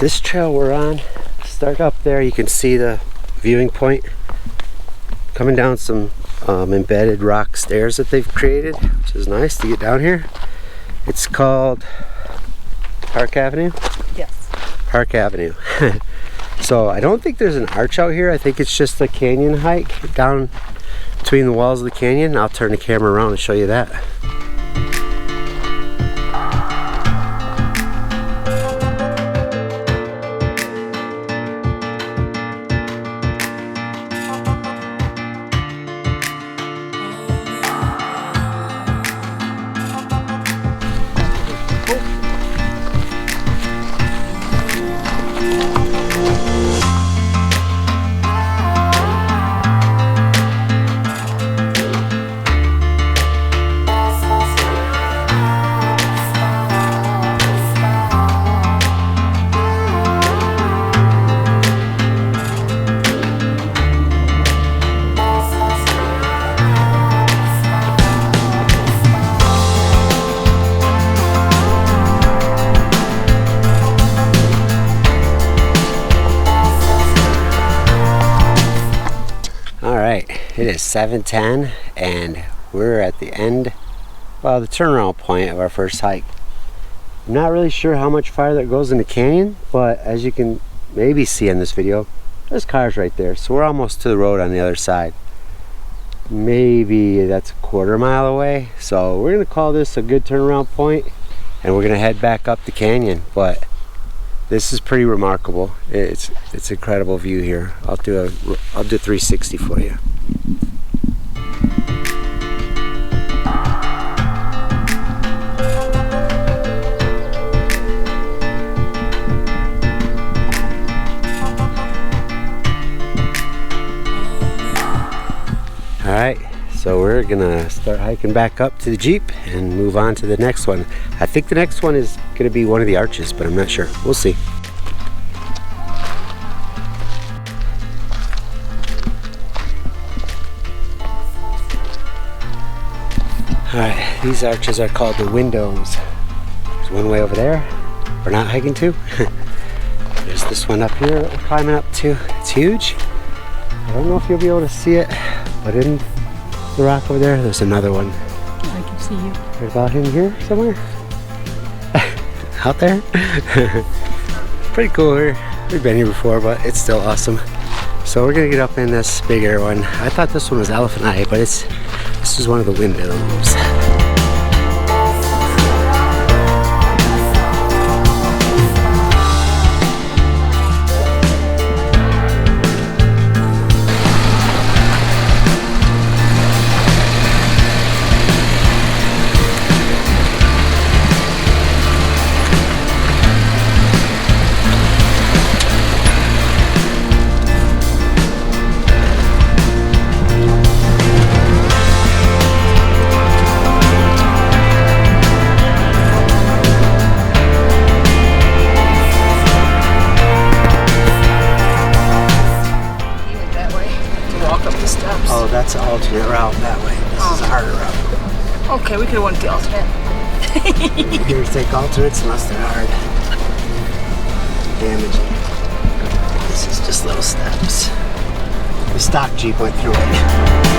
this trail we're on, start up there, you can see the viewing point. Coming down some embedded rock stairs that they've created, which is nice to get down here. It's called Park Avenue? Yes. Park Avenue. So I don't think there's an arch out here. I think it's just a canyon hike down between the walls of the canyon. I'll turn the camera around and show you that. It is 7:10 and we're at the end, well, the turnaround point of our first hike. I'm not really sure how much farther it goes in the canyon, but as you can maybe see in this video, there's cars right there. So we're almost to the road on the other side. Maybe that's a quarter mile away. So we're gonna call this a good turnaround point and we're gonna head back up the canyon. But this is pretty remarkable. It's incredible view here. I'll do 360 for you. Alright, so we're gonna start hiking back up to the Jeep and move on to the next one. I think the next one is gonna be one of the arches, but I'm not sure. We'll see. Alright, these arches are called the windows. There's one way over there we're not hiking to. There's this one up here that we're climbing up to. It's huge. I don't know if you'll be able to see it, but in the rock over there, there's another one. I can see you. Right about in here somewhere. Out there. Pretty cool here. We've been here before, but it's still awesome. So we're gonna get up in this bigger one. I thought this one was Elephant Eye, but this is one of the windows. Oh, that's an alternate route that way. This is a harder route. Okay, we could have went the alternate. You ever take alternates unless they're hard. Damaging. This is just little steps. The stock Jeep went through it.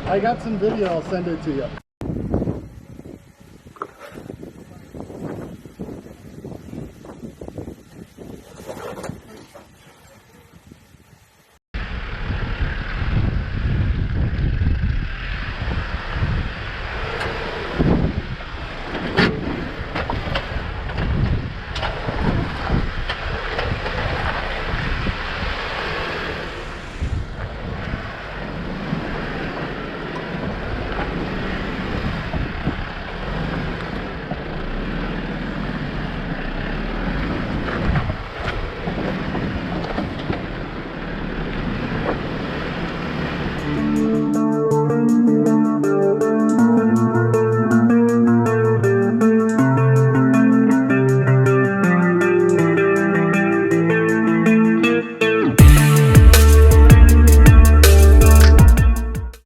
I got some video, I'll send it to you.